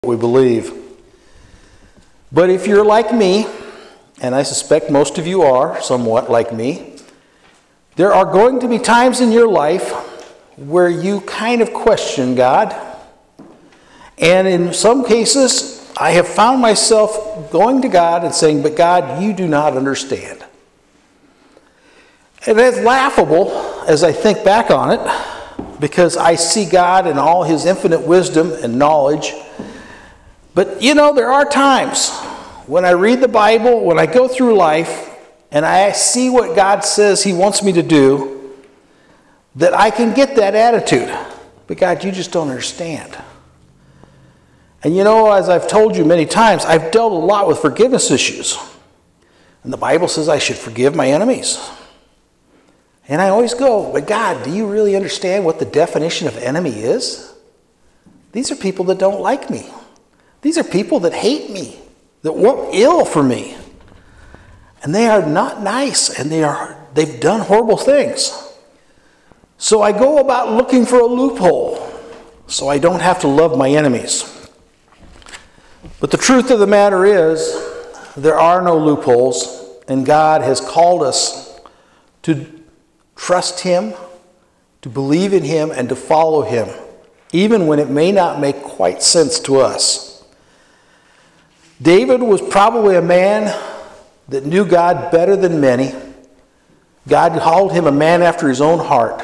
we believe. But if you're like me, and I suspect most of you are somewhat like me, there are going to be times in your life where you kind of question God. And in some cases, I have found myself going to God and saying, "But God, you do not understand." And it's laughable as I think back on it, because I see God in all his infinite wisdom and knowledge. But you know, there are times when I read the Bible, when I go through life, and I see what God says he wants me to do, that I can get that attitude. But God, you just don't understand. And you know, as I've told you many times, I've dealt a lot with forgiveness issues. And the Bible says I should forgive my enemies. And I always go, "But God, do you really understand what the definition of enemy is? These are people that don't like me. These are people that hate me, that want ill for me. And they are not nice, and they've done horrible things." So I go about looking for a loophole so I don't have to love my enemies. But the truth of the matter is, there are no loopholes, and God has called us to trust him, to believe in him, and to follow him, even when it may not make quite sense to us. David was probably a man that knew God better than many. God called him a man after his own heart.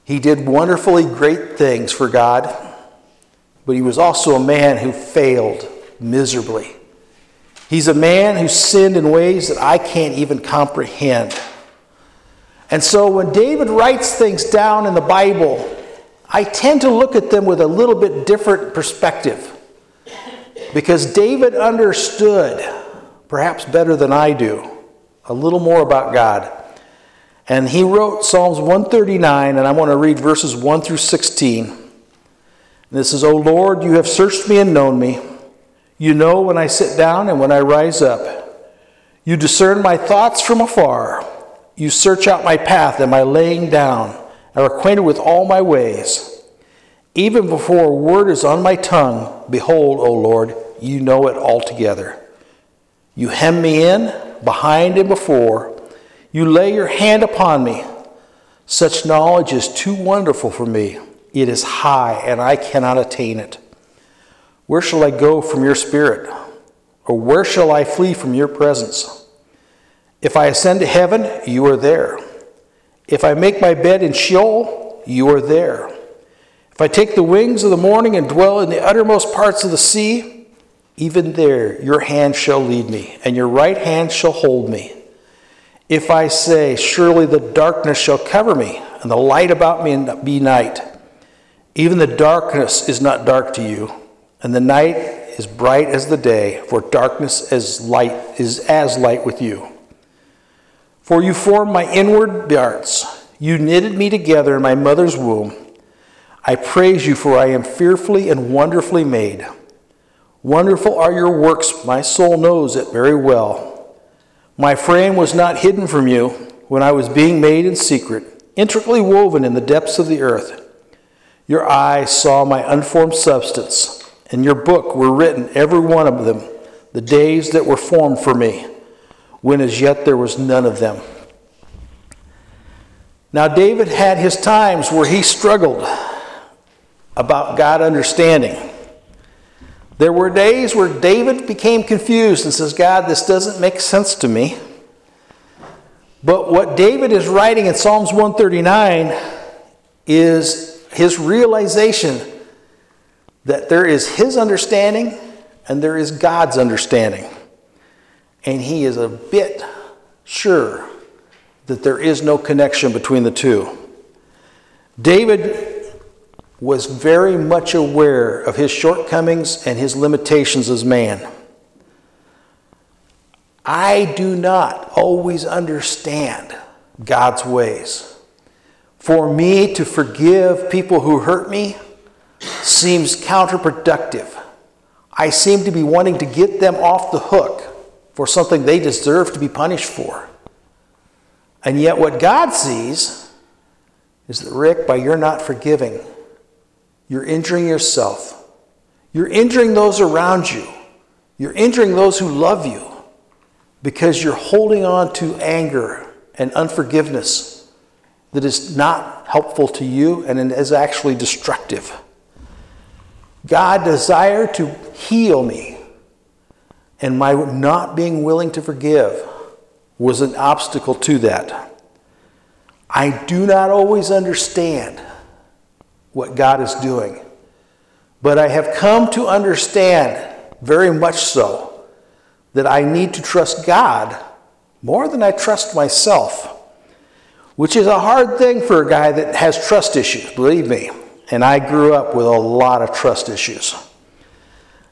He did wonderfully great things for God, but he was also a man who failed miserably. He's a man who sinned in ways that I can't even comprehend. And so when David writes things down in the Bible, I tend to look at them with a little bit different perspective. Because David understood, perhaps better than I do, a little more about God. And he wrote Psalms 139, and I want to read verses 1 through 16. And this is, "O Lord, you have searched me and known me. You know when I sit down and when I rise up. You discern my thoughts from afar. You search out my path and my laying down, and are acquainted with all my ways. Even before a word is on my tongue, behold, O Lord, you know it altogether. You hem me in, behind and before. You lay your hand upon me. Such knowledge is too wonderful for me. It is high, and I cannot attain it. Where shall I go from your spirit? Or where shall I flee from your presence? If I ascend to heaven, you are there. If I make my bed in Sheol, you are there. If I take the wings of the morning and dwell in the uttermost parts of the sea, even there your hand shall lead me, and your right hand shall hold me. If I say, surely the darkness shall cover me, and the light about me be night, even the darkness is not dark to you, and the night is bright as the day, for darkness is as light with you. For you formed my inward parts. You knitted me together in my mother's womb. I praise you, for I am fearfully and wonderfully made. Wonderful are your works, my soul knows it very well. My frame was not hidden from you when I was being made in secret, intricately woven in the depths of the earth. Your eyes saw my unformed substance. In your book were written, every one of them, the days that were formed for me, when as yet there was none of them. Now David had his times where he struggled about God understanding. There were days where David became confused and says, "God, this doesn't make sense to me." But what David is writing in Psalms 139 is his realization that there is his understanding and there is God's understanding. And he is a bit sure that there is no connection between the two. David was very much aware of his shortcomings and his limitations as man. I do not always understand God's ways. For me to forgive people who hurt me seems counterproductive. I seem to be wanting to get them off the hook for something they deserve to be punished for. And yet what God sees is that, Rick, by your not forgiving, you're injuring yourself. You're injuring those around you. You're injuring those who love you because you're holding on to anger and unforgiveness that is not helpful to you and is actually destructive. God desired to heal me, and my not being willing to forgive was an obstacle to that. I do not always understand what God is doing, but I have come to understand very much so that I need to trust God more than I trust myself, which is a hard thing for a guy that has trust issues, believe me. And I grew up with a lot of trust issues.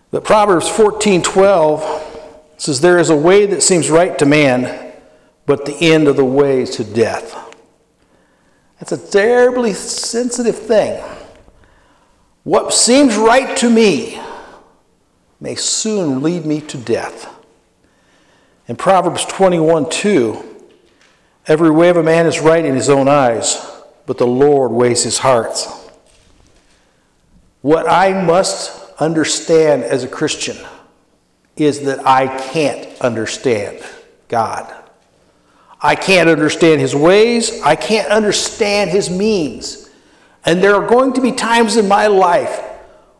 But Proverbs 14:12 says, there is a way that seems right to man, but the end of the way is to death. That's a terribly sensitive thing. What seems right to me may soon lead me to death. In Proverbs 21:2, every way of a man is right in his own eyes, but the Lord weighs his hearts. What I must understand as a Christian is that I can't understand God. I can't understand his ways. I can't understand his means. And there are going to be times in my life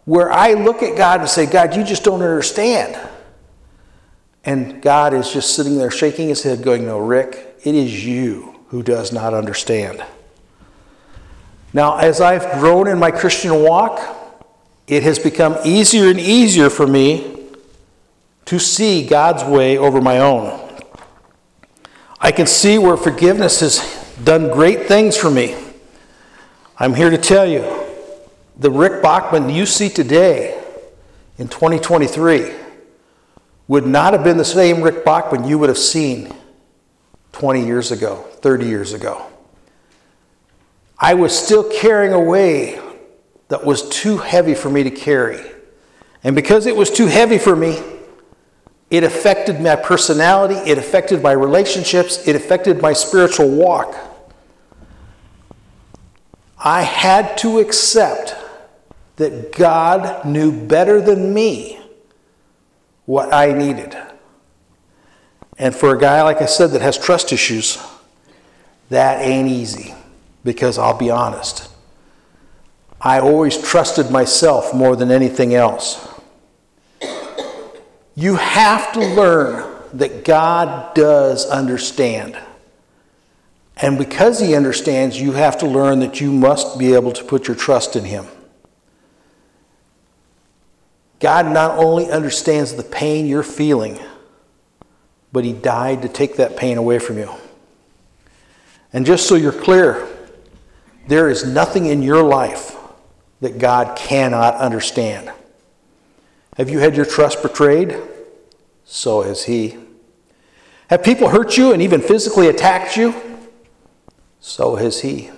where I look at God and say, God, you just don't understand. And God is just sitting there shaking his head going, no, Rick, it is you who does not understand. Now, as I've grown in my Christian walk, it has become easier and easier for me to see God's way over my own. I can see where forgiveness has done great things for me. I'm here to tell you, the Rick Bachman you see today in 2023 would not have been the same Rick Bachman you would have seen 20 years ago, 30 years ago. I was still carrying a weight that was too heavy for me to carry. And because it was too heavy for me, it affected my personality, it affected my relationships, it affected my spiritual walk. I had to accept that God knew better than me what I needed. And for a guy, like I said, that has trust issues, that ain't easy. Because I'll be honest, I always trusted myself more than anything else. You have to learn that God does understand. And because he understands, you have to learn that you must be able to put your trust in him. God not only understands the pain you're feeling, but he died to take that pain away from you. And just so you're clear, there is nothing in your life that God cannot understand. Have you had your trust betrayed? So has he. Have people hurt you and even physically attacked you? So has he.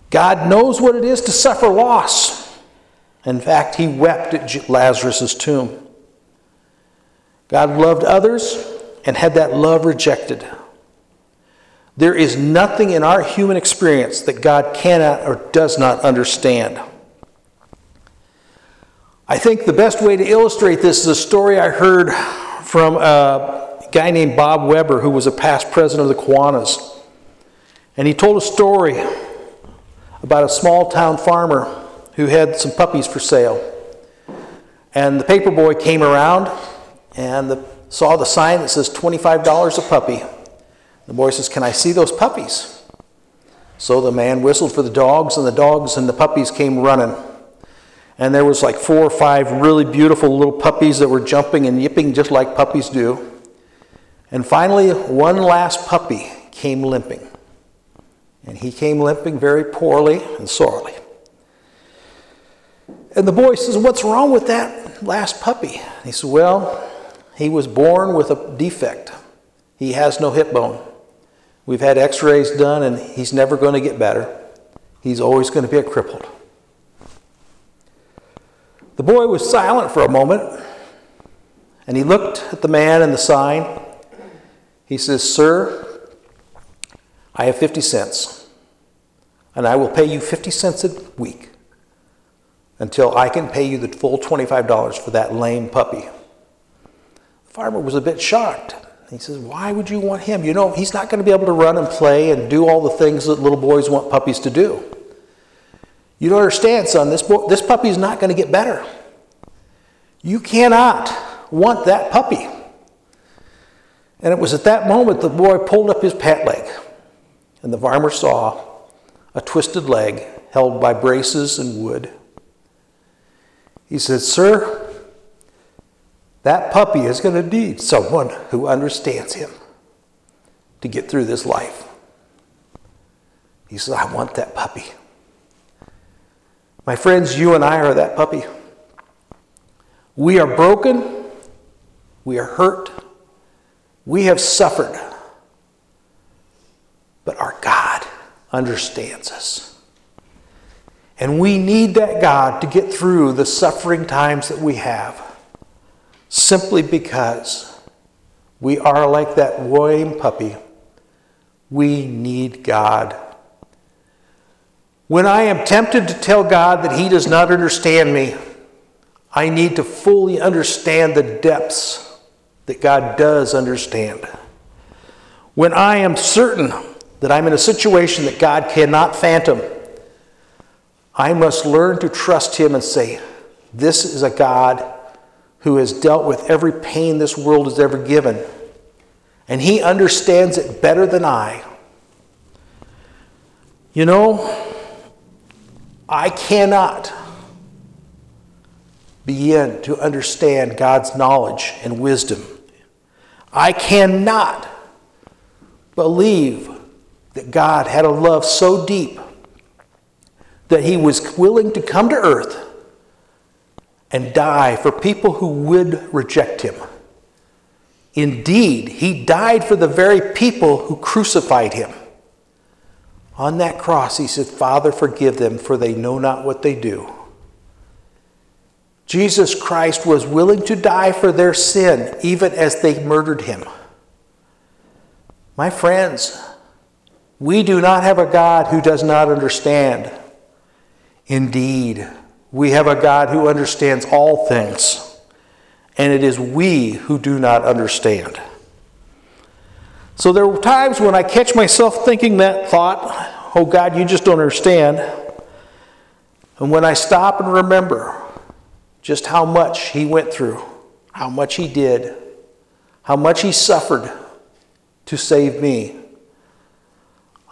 God knows what it is to suffer loss. In fact, he wept at Lazarus' tomb. God loved others and had that love rejected. There is nothing in our human experience that God cannot or does not understand. I think the best way to illustrate this is a story I heard from a guy named Bob Weber, who was a past president of the Kiwanis. And he told a story about a small town farmer who had some puppies for sale. And the paper boy came around and saw the sign that says $25 a puppy. The boy says, can I see those puppies? So the man whistled for the dogs and the puppies came running. And there was like 4 or 5 really beautiful little puppies that were jumping and yipping just like puppies do. And finally, one last puppy came limping. And he came limping very poorly and sorely. And the boy says, what's wrong with that last puppy? And he said, well, he was born with a defect. He has no hip bone. We've had x-rays done and he's never going to get better. He's always going to be a crippled. The boy was silent for a moment and he looked at the man and the sign. He says, sir, I have 50 cents and I will pay you 50 cents a week until I can pay you the full $25 for that lame puppy. The farmer was a bit shocked. He says, why would you want him? You know, he's not going to be able to run and play and do all the things that little boys want puppies to do. You don't understand, son. This puppy is not going to get better. You cannot want that puppy. And it was at that moment the boy pulled up his pant leg, and the farmer saw a twisted leg held by braces and wood. He said, sir, that puppy is going to need someone who understands him to get through this life. He said, I want that puppy. My friends, you and I are that puppy. We are broken. We are hurt. We have suffered. But our God understands us. And we need that God to get through the suffering times that we have, simply because we are like that lame puppy. We need God. When I am tempted to tell God that He does not understand me, I need to fully understand the depths that God does understand. When I am certain that I'm in a situation that God cannot fathom, I must learn to trust Him and say, this is a God who has dealt with every pain this world has ever given, and He understands it better than I. You know, I cannot begin to understand God's knowledge and wisdom. I cannot believe that God had a love so deep that He was willing to come to earth and die for people who would reject Him. Indeed, He died for the very people who crucified Him. On that cross, He said, Father, forgive them, for they know not what they do. Jesus Christ was willing to die for their sin, even as they murdered Him. My friends, we do not have a God who does not understand. Indeed, we have a God who understands all things, and it is we who do not understand. So there were times when I catch myself thinking that thought, oh God, you just don't understand. And when I stop and remember just how much He went through, how much He did, how much He suffered to save me,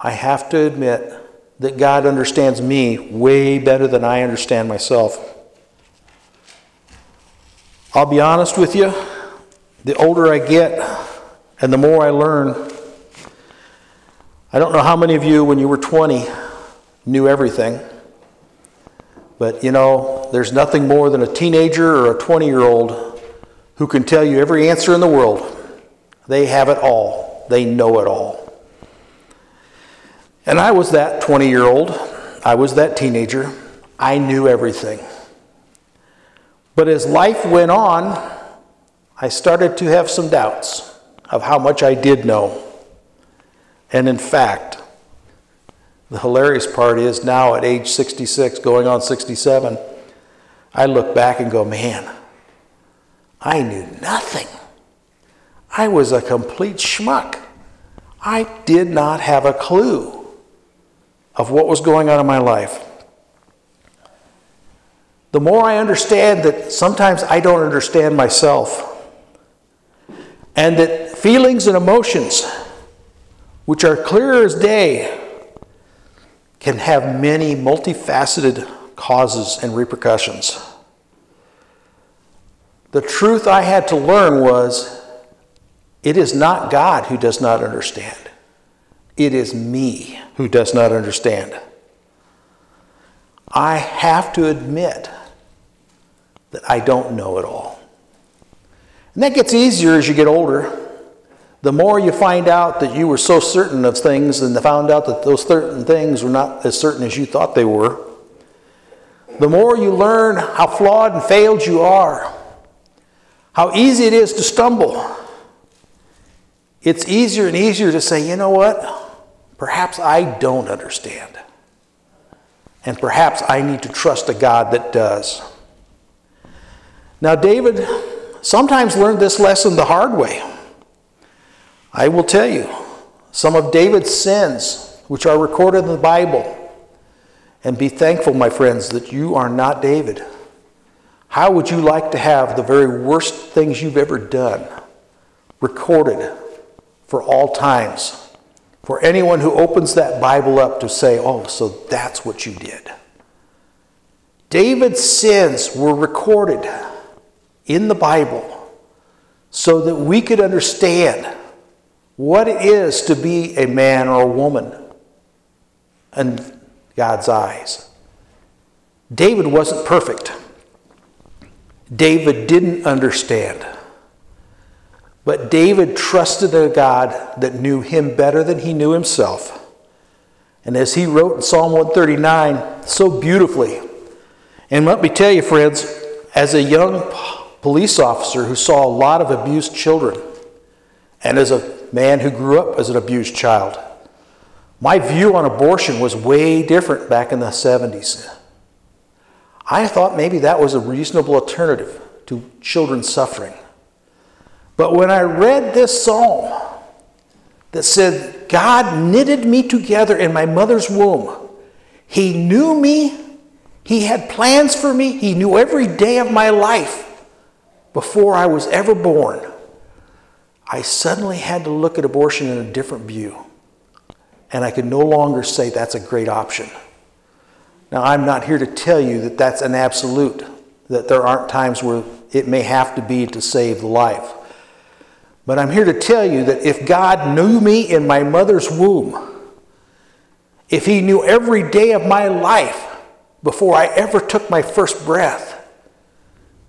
I have to admit that God understands me way better than I understand myself. I'll be honest with you, the older I get and the more I learn, I don't know how many of you, when you were 20, knew everything. But, you know, there's nothing more than a teenager or a 20-year-old who can tell you every answer in the world. They have it all. They know it all. And I was that 20-year-old. I was that teenager. I knew everything. But as life went on, I started to have some doubts of how much I did know. And in fact, the hilarious part is now at age 66, going on 67, I look back and go, man, I knew nothing. I was a complete schmuck. I did not have a clue of what was going on in my life. The more I understand that sometimes I don't understand myself, and that feelings and emotions, which are clear as day, can have many multifaceted causes and repercussions. The truth I had to learn was, it is not God who does not understand. It is me who does not understand. I have to admit that I don't know it all. And that gets easier as you get older. The more you find out that you were so certain of things and found out that those certain things were not as certain as you thought they were, the more you learn how flawed and failed you are, how easy it is to stumble. It's easier and easier to say, you know what? Perhaps I don't understand. And perhaps I need to trust a God that does. Now, David sometimes learned this lesson the hard way. I will tell you some of David's sins, which are recorded in the Bible. And be thankful, my friends, that you are not David. How would you like to have the very worst things you've ever done recorded for all times? For anyone who opens that Bible up to say, oh, so that's what you did. David's sins were recorded in the Bible so that we could understand what it is to be a man or a woman in God's eyes. David wasn't perfect. David didn't understand. But David trusted a God that knew him better than he knew himself. And as he wrote in Psalm 139 so beautifully, and let me tell you, friends, as a young police officer who saw a lot of abused children, and as a man who grew up as an abused child, my view on abortion was way different back in the 70s. I thought maybe that was a reasonable alternative to children suffering. But when I read this psalm that said, God knitted me together in my mother's womb. He knew me. He had plans for me. He knew every day of my life before I was ever born. I suddenly had to look at abortion in a different view. And I could no longer say that's a great option. Now, I'm not here to tell you that that's an absolute, that there aren't times where it may have to be to save the life. But I'm here to tell you that if God knew me in my mother's womb, if he knew every day of my life before I ever took my first breath,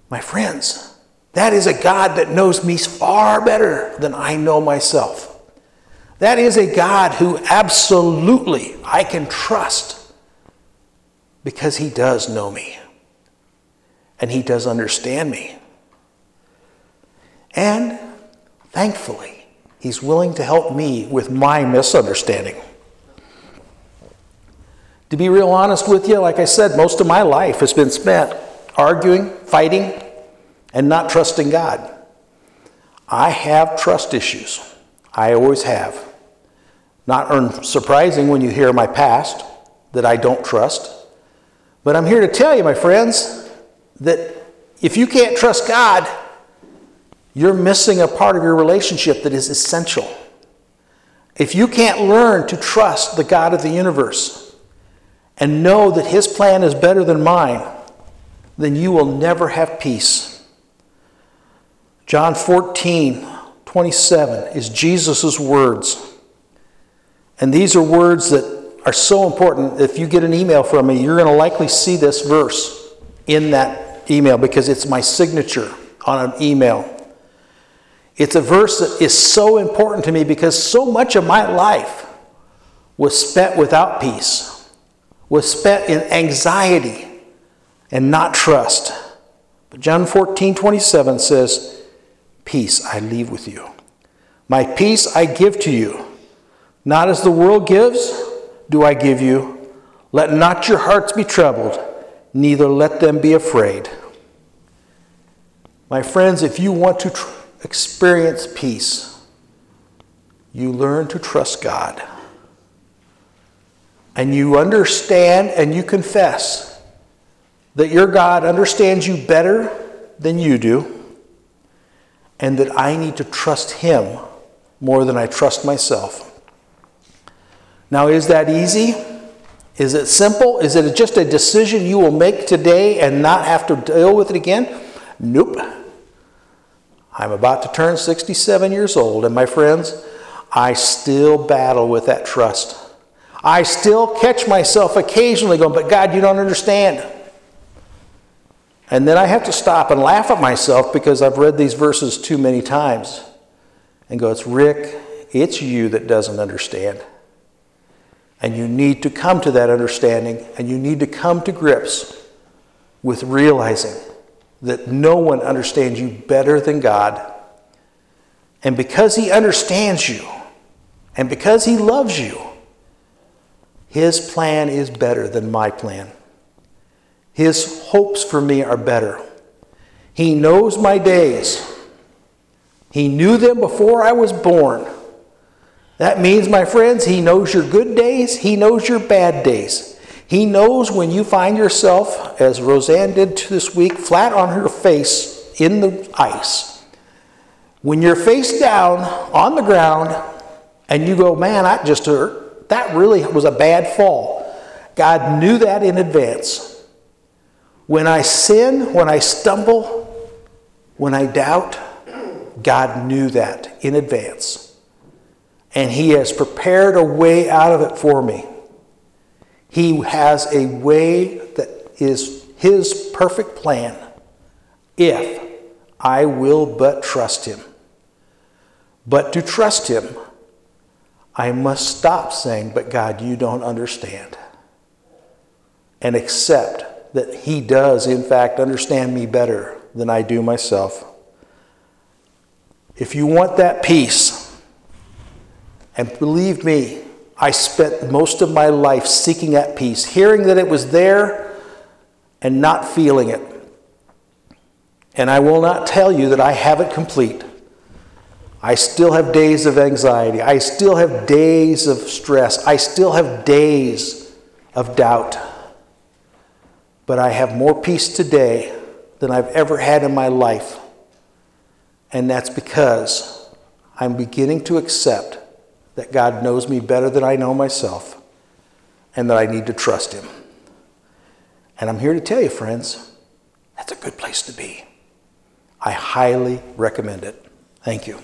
my friends, that is a God that knows me far better than I know myself. That is a God who absolutely I can trust because he does know me and he does understand me. And thankfully, he's willing to help me with my misunderstanding. To be real honest with you, like I said, most of my life has been spent arguing, fighting, and not trusting God. I have trust issues. I always have. Not surprising when you hear my past that I don't trust. But I'm here to tell you, my friends, that if you can't trust God, you're missing a part of your relationship that is essential. If you can't learn to trust the God of the universe and know that his plan is better than mine, then you will never have peace. John 14:27 is Jesus' words. And these are words that are so important. If you get an email from me, you're going to likely see this verse in that email because it's my signature on an email. It's a verse that is so important to me because so much of my life was spent without peace, was spent in anxiety and not trust. But John 14:27 says, "Peace I leave with you. My peace I give to you. Not as the world gives, do I give you. Let not your hearts be troubled, neither let them be afraid." My friends, if you want to experience peace, you learn to trust God. And you understand and you confess that your God understands you better than you do, and that I need to trust him more than I trust myself. Now, is that easy? Is it simple? Is it just a decision you will make today and not have to deal with it again? Nope. I'm about to turn 67 years old, and my friends, I still battle with that trust. I still catch myself occasionally going, but God, you don't understand. And then I have to stop and laugh at myself because I've read these verses too many times and go, it's Rick, it's you that doesn't understand. And you need to come to that understanding, and you need to come to grips with realizing that no one understands you better than God. And because he understands you, and because he loves you, His plan is better than my plan. His hopes for me are better. He knows my days. He knew them before I was born. That means, my friends, He knows your good days. He knows your bad days. He knows when you find yourself, as Roseanne did this week, flat on her face in the ice. When you're face down on the ground and you go, man, that just hurt. That really was a bad fall. God knew that in advance. When I sin, when I stumble, when I doubt, God knew that in advance. And He has prepared a way out of it for me. He has a way that is His perfect plan if I will but trust Him. But to trust Him, I must stop saying, but God, you don't understand. And accept that He does, in fact, understand me better than I do myself. If you want that peace, and believe me, I spent most of my life seeking that peace, hearing that it was there and not feeling it. And I will not tell you that I have it complete. I still have days of anxiety. I still have days of stress. I still have days of doubt. But I have more peace today than I've ever had in my life. And that's because I'm beginning to accept that God knows me better than I know myself, and that I need to trust Him. And I'm here to tell you, friends, that's a good place to be. I highly recommend it. Thank you.